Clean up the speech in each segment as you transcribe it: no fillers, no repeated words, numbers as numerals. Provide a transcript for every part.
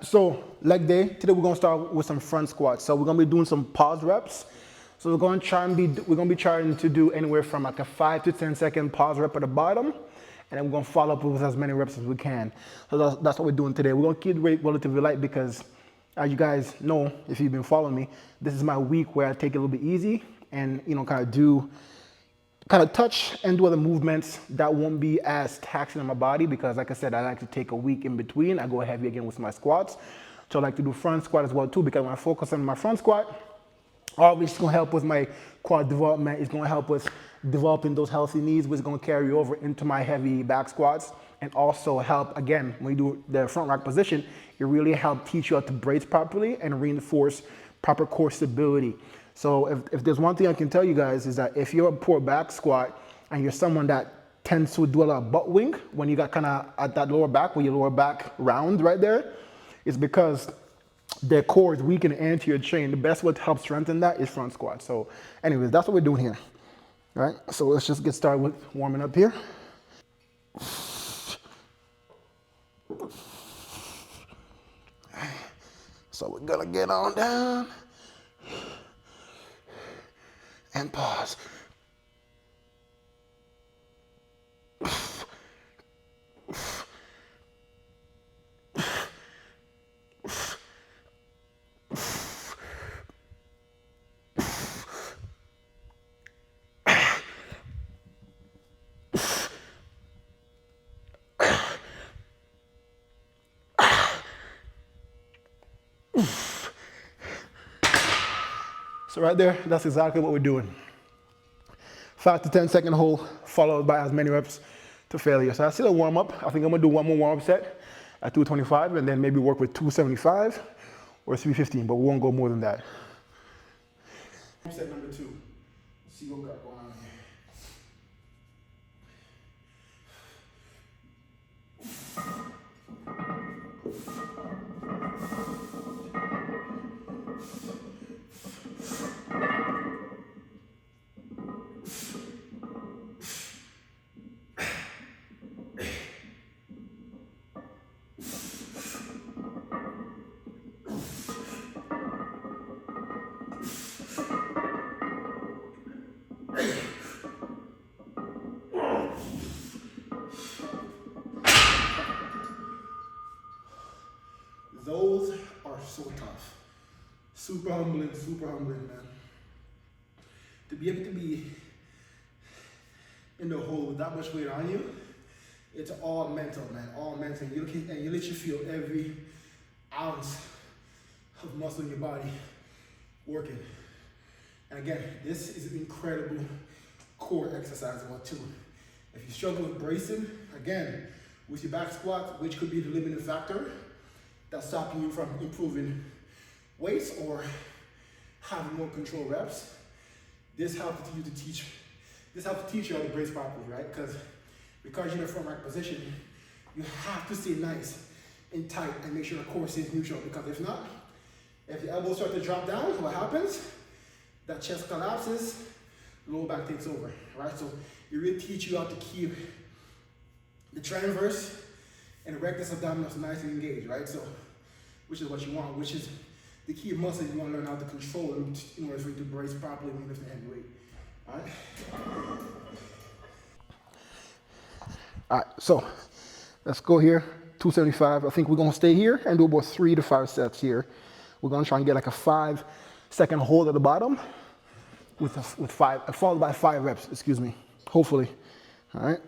so leg day. Today we're gonna start with some front squats. So we're gonna be doing some pause reps. So we're gonna be trying to do anywhere from like a 5 to 10 second pause rep at the bottom, and then we're gonna follow up with as many reps as we can. So that's what we're doing today. We're gonna keep the weight relatively light because, as you guys know, if you've been following me, this is my week where I take it a little bit easy and kind of touch and do other movements that won't be as taxing on my body because, like I said, I like to take a week in between. I go heavy again with my squats. So I like to do front squat as well too because when I focus on my front squat, obviously it's gonna help with my quad development. It's gonna help with developing those healthy knees, which is gonna carry over into my heavy back squats and also help, again, when you do the front rack position, it really helps teach you how to brace properly and reinforce proper core stability. So if there's one thing I can tell you guys is that if you're a poor back squat and you're someone that tends to do a lot of butt wing when you got kind of at that lower back, where your lower back round right there, it's because their core is weak in the anterior chain. The best way to help strengthen that is front squat. So anyways, that's what we're doing here. All right, so let's just get started with warming up here. So we're gonna get on down and pause. So right there, that's exactly what we're doing. 5 to 10 second hold, followed by as many reps to failure. So that's still a warm up. I think I'm gonna do one more warm up set at 225 and then maybe work with 275 or 315, but we won't go more than that. Set number 2. Let's see what we got going on here. Those are so tough. Super humbling, man. To be able to be in the hole with that much weight on you, it's all mental, man. All mental. You literally feel every ounce of muscle in your body working. And again, this is an incredible core exercise as well too. If you struggle with bracing, again, with your back squat, which could be the limiting factor that's stopping you from improving weights or having more control reps, this helps you to teach you how to brace properly, right? Because you're in a front rack position, you have to stay nice and tight and make sure the core stays neutral, because if not, if the elbows start to drop down, what happens? That chest collapses, lower back takes over, right? So it really teach you how to keep the transverse and the rectus abdominis nicely engaged, right? So, which is what you want, which is the key muscle you want to learn how to control in order for you to brace properly when you lift the heavy weight. All right? All right, so let's go here, 275. I think we're gonna stay here and do about 3 to 5 sets here. We're gonna try and get like a 5-second hold at the bottom with followed by 5 reps, excuse me, hopefully. All right.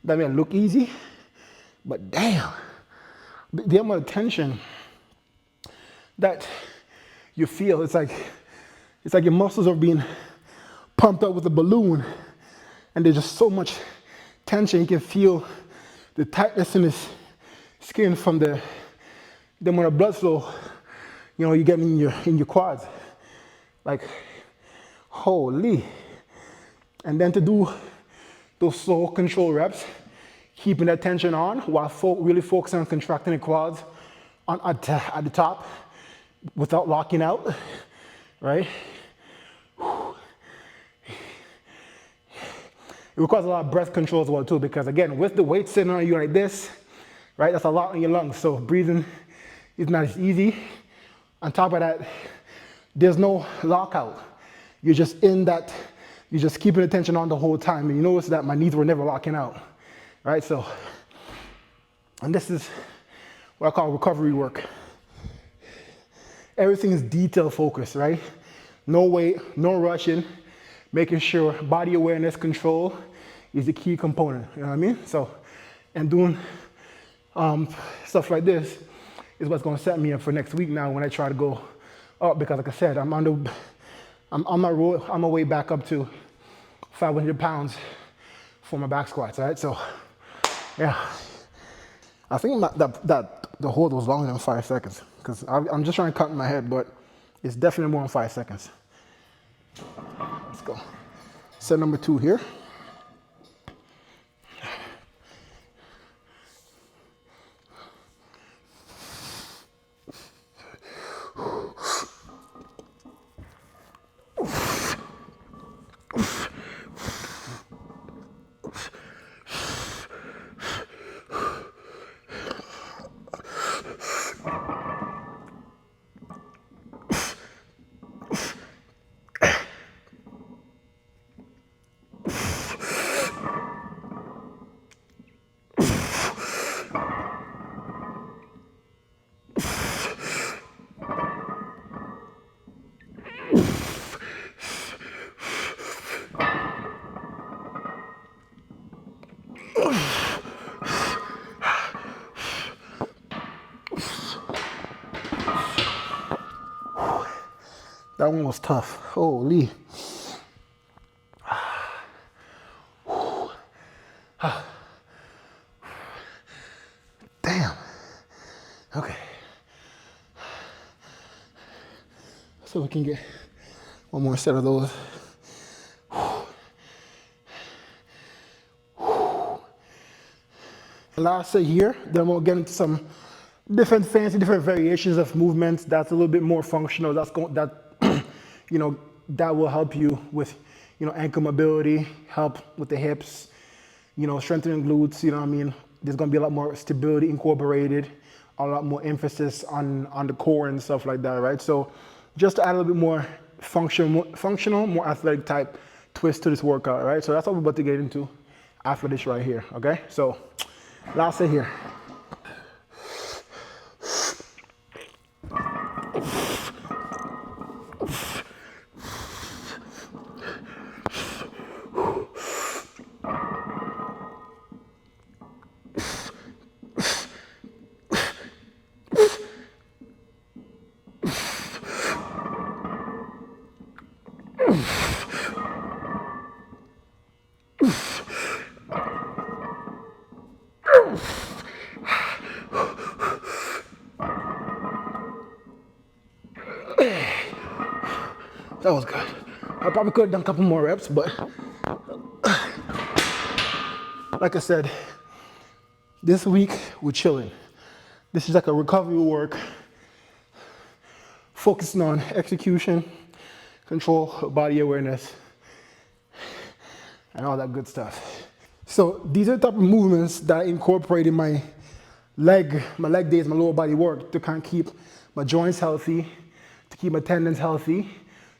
That may look easy, but damn, the amount of tension that you feel, it's like your muscles are being pumped up with a balloon, and there's just so much tension. You can feel the tightness in his skin from the amount of blood flow, you know, you get in your quads. Like, holy. And then to do those slow control reps, keeping that tension on while really focusing on contracting the quads at the top without locking out, right? It requires a lot of breath control as well too, because again, with the weight sitting on you like this, right, that's a lot in your lungs, so breathing is not as easy. On top of that, there's no lockout. You're just in that, you're just keeping the tension on the whole time, and you notice that my knees were never locking out, right? So, and this is what I call recovery work. Everything is detail focused, right? No weight, no rushing, making sure body awareness control is the key component, you know what I mean? So, and doing stuff like this is what's gonna set me up for next week now when I try to go up, because like I said, I'm on my way back up to 500 pounds for my back squats, right? So, yeah. I think that the hold was longer than 5 seconds, because I'm just trying to count in my head, but it's definitely more than 5 seconds. Let's go. Set number 2 here. That one was tough. Holy. Damn. Okay. So we can get one more set of those. Last set here, then we'll get into some different variations of movements that's a little bit more functional. You know, that will help you with, you know, ankle mobility, help with the hips, you know, strengthening glutes, you know what I mean? There's gonna be a lot more stability incorporated, a lot more emphasis on the core and stuff like that, right? So just to add a little bit more functional, more athletic type twist to this workout, right? So that's what we're about to get into after this right here, okay? So last set here. That was good. I probably could have done a couple more reps, but like I said, this week we're chilling. This is like a recovery work, focusing on execution, control, body awareness, and all that good stuff. So these are the type of movements that I incorporate in my leg days, my lower body work, to kind of keep my joints healthy, to keep my tendons healthy,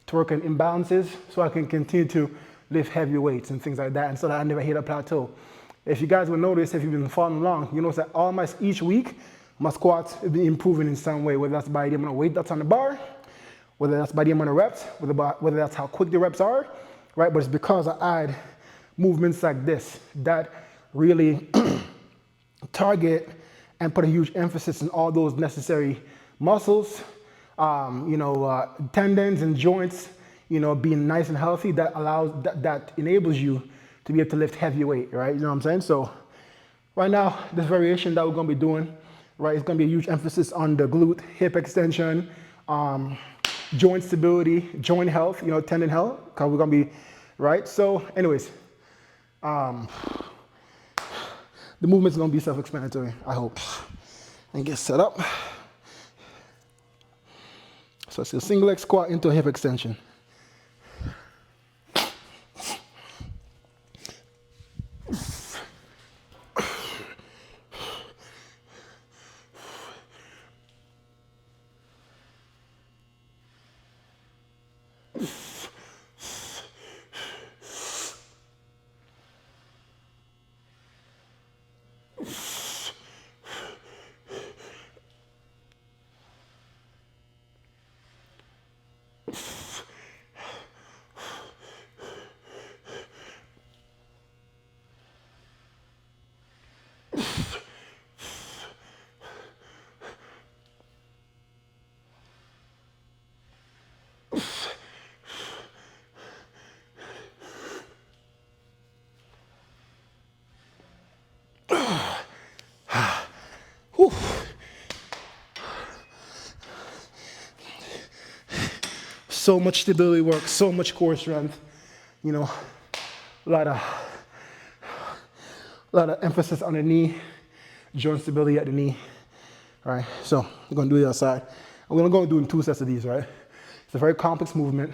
to work on imbalances, so I can continue to lift heavy weights and things like that, and so that I never hit a plateau. If you guys will notice, if you've been following along, you notice that each week, my squats have been improving in some way, whether that's by the amount of weight that's on the bar, whether that's by the amount of reps, whether that's how quick the reps are, right? But it's because I add movements like this that really target and put a huge emphasis on all those necessary muscles, tendons and joints, being nice and healthy. That enables you to be able to lift heavy weight, right? You know what I'm saying? So right now, this variation that we're gonna be doing, right, it's gonna be a huge emphasis on the glute, hip extension, joint stability, joint health, tendon health, because we're gonna be, right? So anyways, the movement's gonna be self-explanatory, I hope. And get set up. So it's a single leg squat into a hip extension. Whew. So much stability work, so much core strength, a lot of emphasis on the knee, joint stability at the knee. All right, so we're gonna do the other side. I'm gonna go do in 2 sets of these, right? It's a very complex movement,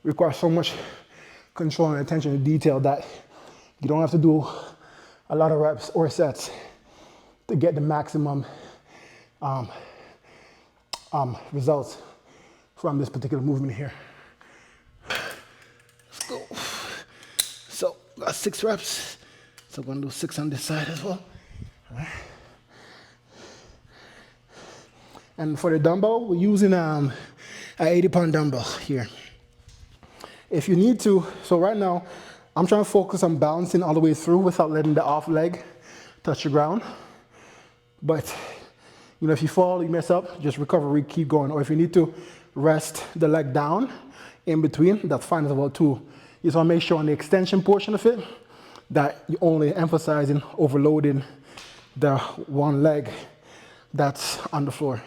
requires so much control and attention to detail that you don't have to do a lot of reps or sets to get the maximum results from this particular movement here. Let's go. So, got 6 reps. So I'm gonna do 6 on this side as well. All right. And for the dumbbell, we're using an 80-pound dumbbell here. If you need to, so right now, I'm trying to focus on balancing all the way through without letting the off leg touch the ground. But, if you fall, you mess up, just recover, keep going. Or if you need to rest the leg down in between, that's fine as well too. You just wanna make sure on the extension portion of it that you're only emphasizing overloading the one leg that's on the floor.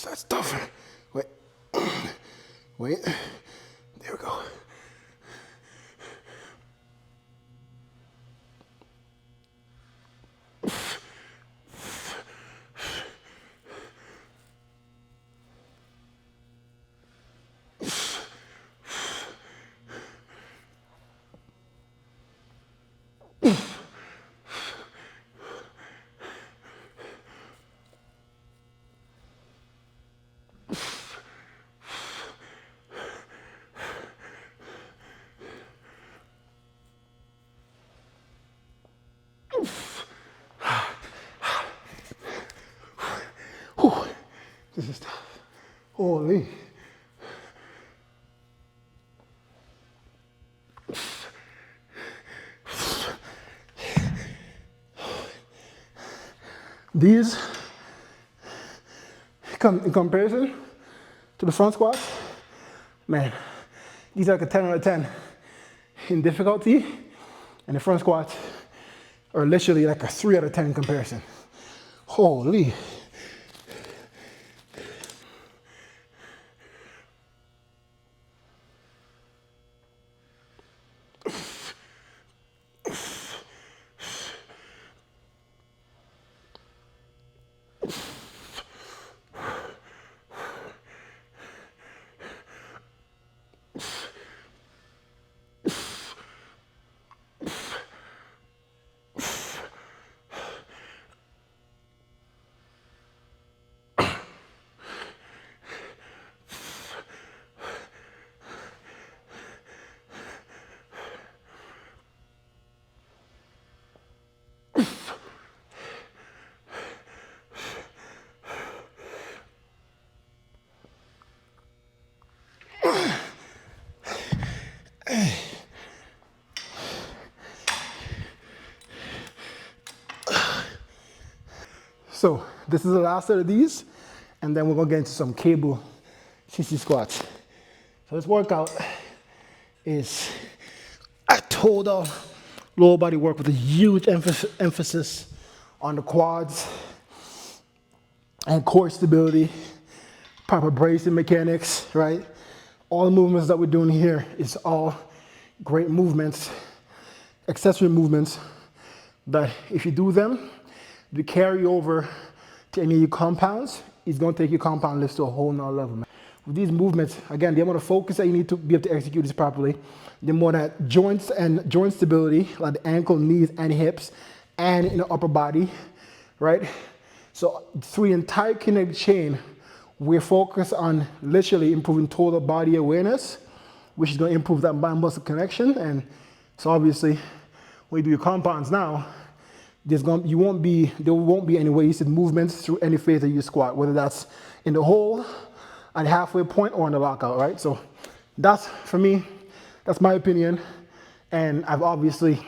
That's tougher. Wait. Wait. There we go. This is tough. Holy. These, in comparison to the front squats, man, these are like a 10 out of 10 in difficulty, and the front squats are literally like a 3 out of 10 in comparison. Holy. So this is the last set of these, and then we're gonna get into some cable sissy squats. So this workout is a total lower body work with a huge emphasis on the quads and core stability, proper bracing mechanics, right? All the movements that we're doing here is all great movements, accessory movements that if you do them, the carryover to any of your compounds is going to take your compound lifts to a whole nother level, man. With these movements, again, the amount of focus that you need to be able to execute this properly, the more that joints and joint stability, like the ankle, knees, and hips, and in the upper body, right? So through the entire kinetic chain, we're focused on literally improving total body awareness, which is going to improve that mind muscle connection. And so obviously, when you do your compounds now, there won't be any wasted movements through any phase of your squat, whether that's in the hole, at the halfway point, or in the lockout, right? So that's, for me, that's my opinion. And I've obviously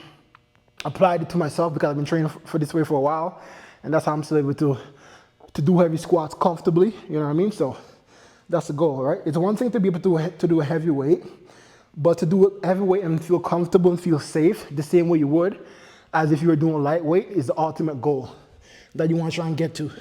applied it to myself because I've been training for this way for a while. And that's how I'm still able to do heavy squats comfortably, you know what I mean? So that's the goal, right? It's one thing to be able to do a heavy weight, but to do a heavy weight and feel comfortable and feel safe the same way you would as if you were doing a lightweight is the ultimate goal that you want to try and get to.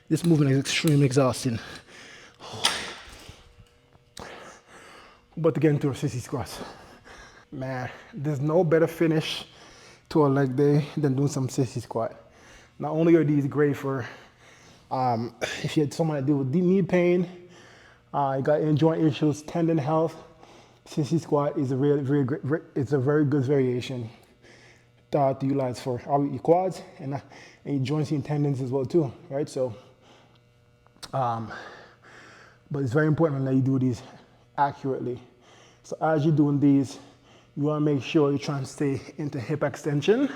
This movement is extremely exhausting. But to get into our sissy squats, man, there's no better finish to a leg day than doing some sissy squat. Not only are these great for if you had someone that deal with deep knee pain, you got any joint issues, tendon health, sissy squat is a it's a very good variation to utilize for your quads and your joints and tendons as well too, right? So, but it's very important that you do these accurately. So as you're doing these, you want to make sure you're trying to stay into hip extension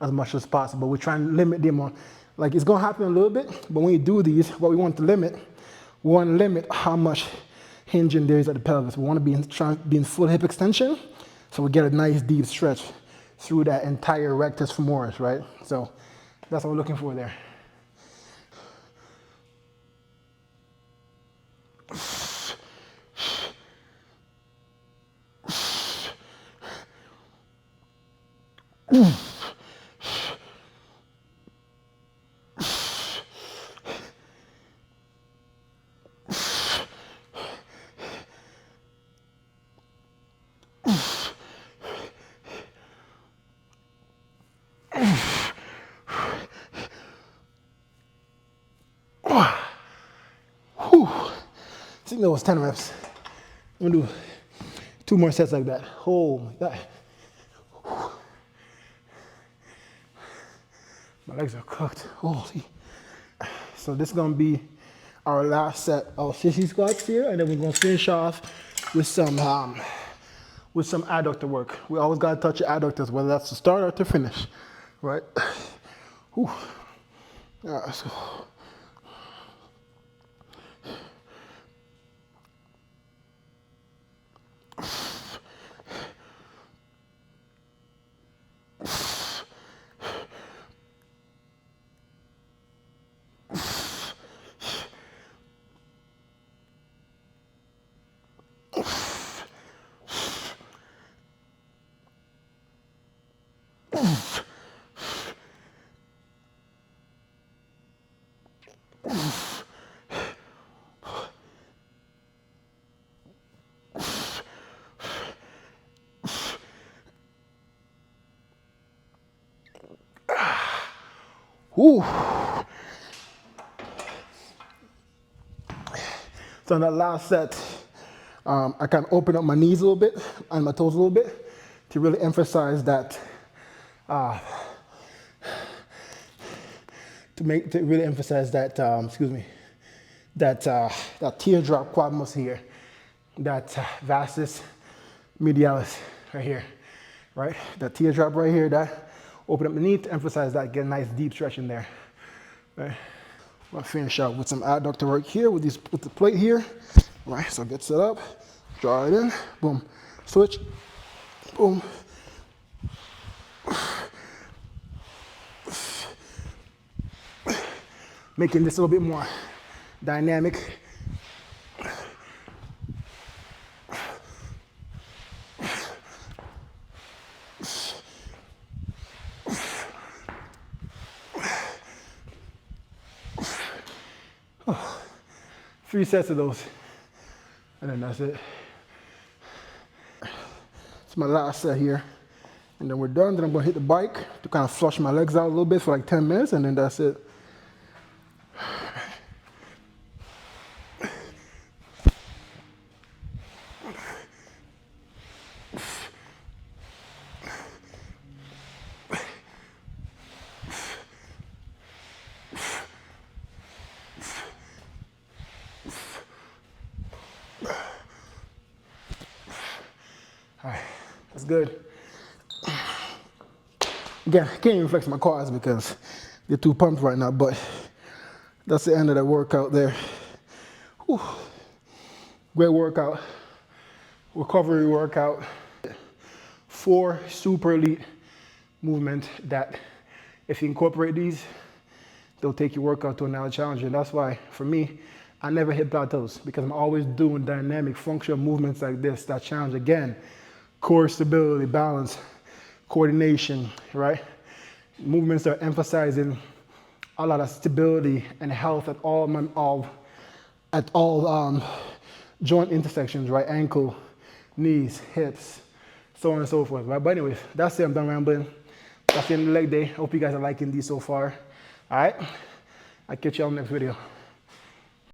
as much as possible. We're trying to limit the amount, like it's going to happen a little bit, but when you do these, what we want to limit how much hinging there is at the pelvis. We want to be in full hip extension, so we get a nice deep stretch through that entire rectus femoris, right? So that's what we're looking for there. I think that was 10 reps. I'm gonna do 2 more sets like that. Oh my God. My legs are cooked. Holy. So this is gonna be our last set of sissy squats here, and then we're gonna finish off with some adductor work. We always gotta touch the adductors, whether that's to start or to finish, right? Whew. Yeah, so. Whew. So in that last set, I kind of open up my knees a little bit and my toes a little bit to really emphasize that, excuse me, that teardrop quad muscle here, that vastus medialis right here, right? That teardrop right here, that open up the knee to emphasize that, get a nice deep stretch in there, right? I'll finish out with some adductor work here with the plate here, right? So get set up, draw it in, boom, switch, boom. Making this a little bit more dynamic. Oh, 3 sets of those, and then that's it. It's my last set here, and then we're done. Then I'm gonna hit the bike to kind of flush my legs out a little bit for like 10 minutes, and then that's it. All right, that's good. Again, I can't even flex my quads because they're too pumped right now, but that's the end of that workout there. Whew. Great workout, recovery workout. 4 super elite movements that if you incorporate these, they'll take your workout to another challenge. And that's why, for me, I never hit plateaus because I'm always doing dynamic functional movements like this that challenge, again, core stability, balance, coordination, right? Movements that are emphasizing a lot of stability and health at all joint intersections, right? Ankle, knees, hips, so on and so forth, right? But anyways, that's it. I'm done rambling. That's the end of the leg day. Hope you guys are liking these so far. All right? I'll catch you on the next video.